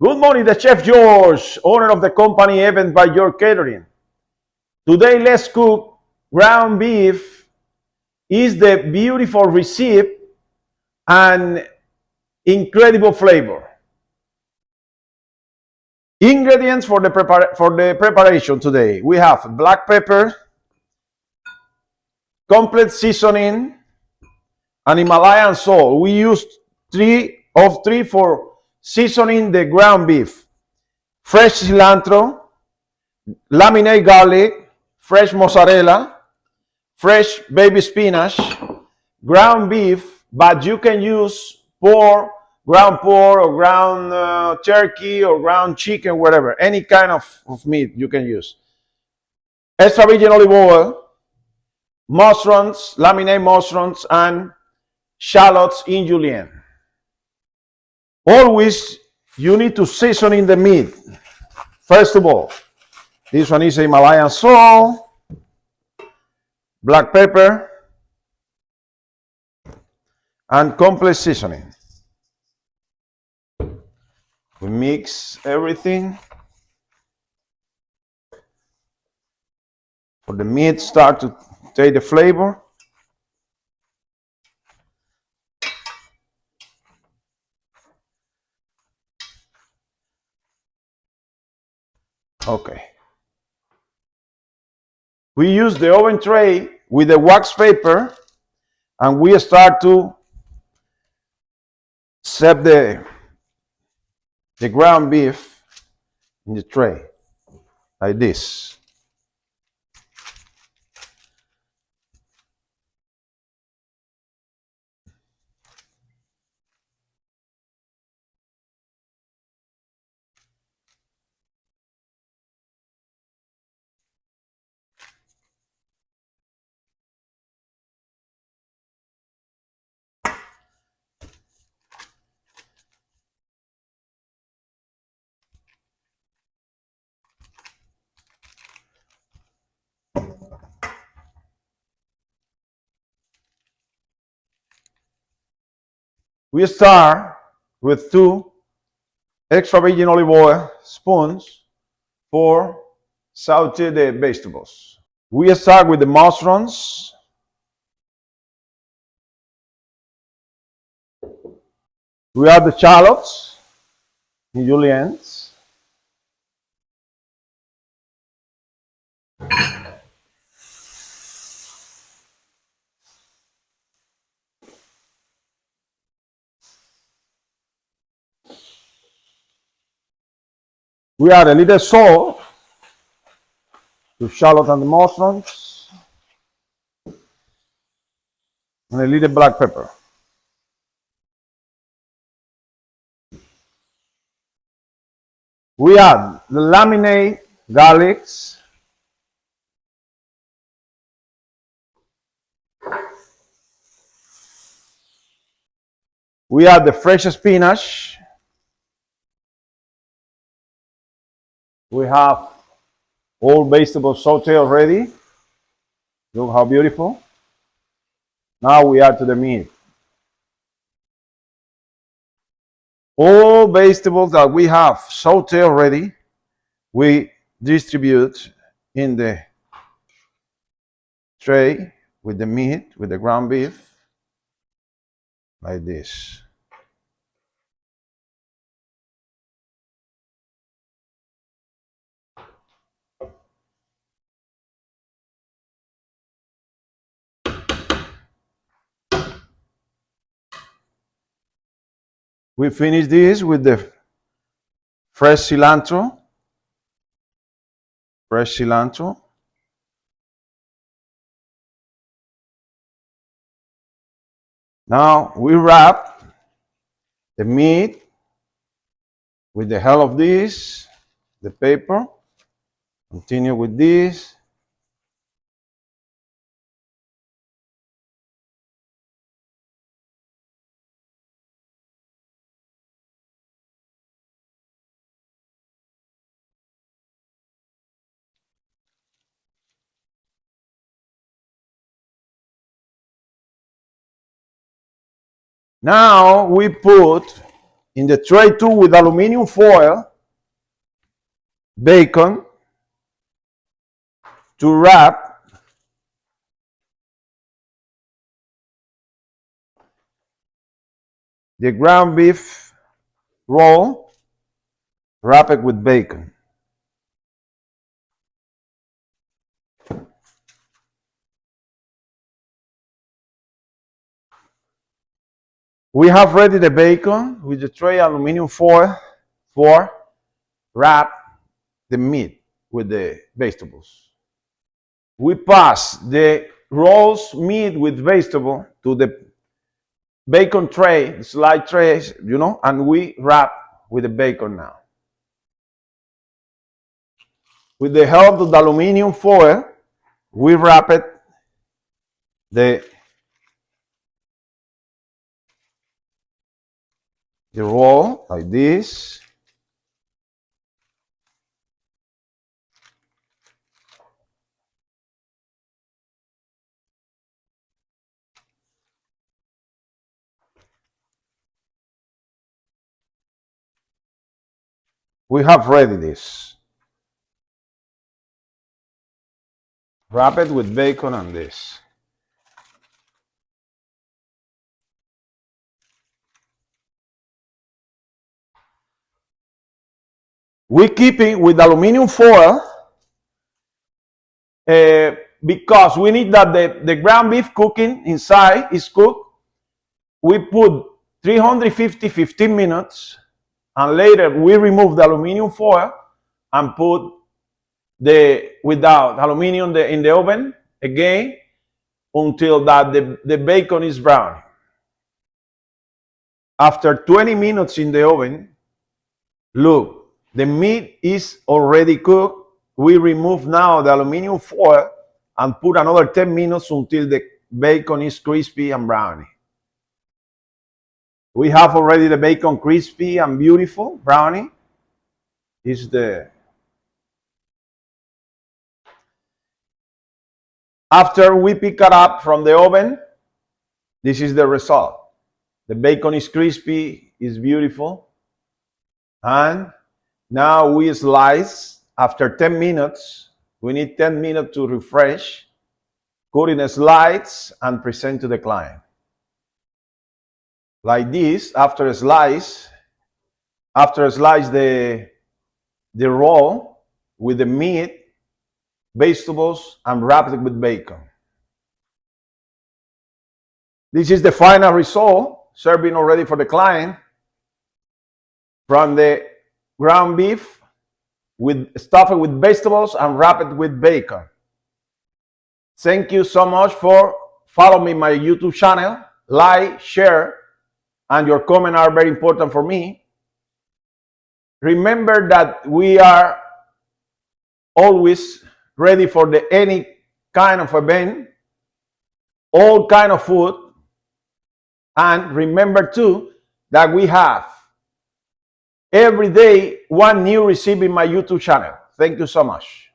Good morning, the Chef George, owner of the company Event by Your Catering. Today, let's cook ground beef. Is the beautiful recipe and incredible flavor. Ingredients for the preparation today. We have black pepper, complete seasoning, and Himalayan salt. We used three for seasoning the ground beef. Fresh cilantro, laminate garlic, fresh mozzarella, fresh baby spinach, ground beef, but you can use ground pork or ground turkey or ground chicken, whatever, any kind of meat you can use. Extra virgin olive oil, mushrooms, laminate mushrooms, and shallots in julienne. Always you need to season in the meat. First of all, this one is a Himalayan salt, black pepper, and complete seasoning. We mix everything for the meat start to take the flavor. Okay. We use the oven tray with the wax paper, and we start to set the ground beef in the tray like this. We start with 2 extra virgin olive oil spoons for saute the vegetables. We start with the mushrooms. We add the shallots, juliennes. We add a little salt to shallot and the mushrooms, and a little black pepper. We add the laminate garlics, we add the fresh spinach. We have all vegetables sauteed already. Look how beautiful. Now we add to the meat. All vegetables that we have sauteed already, we distribute in the tray with the meat, with the ground beef, like this. We finish this with the fresh cilantro. Fresh cilantro. Now we wrap the meat with the help of this, the paper. Continue with this. Now we put in the tray too with aluminum foil, bacon to wrap the ground beef roll, wrap it with bacon. We have ready the bacon with the tray aluminum foil for wrap the meat with the vegetables. We pass the rolls meat with vegetable to the bacon tray, slide trays, and we wrap with the bacon now. With the help of the aluminum foil, we wrap it the roll like this. We have ready this. Wrap it with bacon and this. We keep it with aluminum foil because we need that the ground beef cooking inside is cooked. We put 350 15 minutes, and later we remove the aluminum foil and put without aluminum in the oven again until that the bacon is brown. After 20 minutes in the oven, look, the meat is already cooked. We remove now the aluminum foil and put another 10 minutes until the bacon is crispy and browny. We have already the bacon crispy and beautiful, browny. After we pick it up from the oven, this is the result. The bacon is crispy, is beautiful. And now we slice. After 10 minutes, we need 10 minutes to refresh, cut in slices and present to the client. Like this, after slice the roll with the meat, vegetables, and wrap it with bacon. This is the final result, serving already for the client, from the ground beef stuffed with vegetables and wrap it with bacon. Thank you so much for following my YouTube channel. Like, share, and your comments are very important for me. Remember that we are always ready for any kind of event, all kind of food. And remember too that we have every day one new recipe in my YouTube channel. Thank you so much.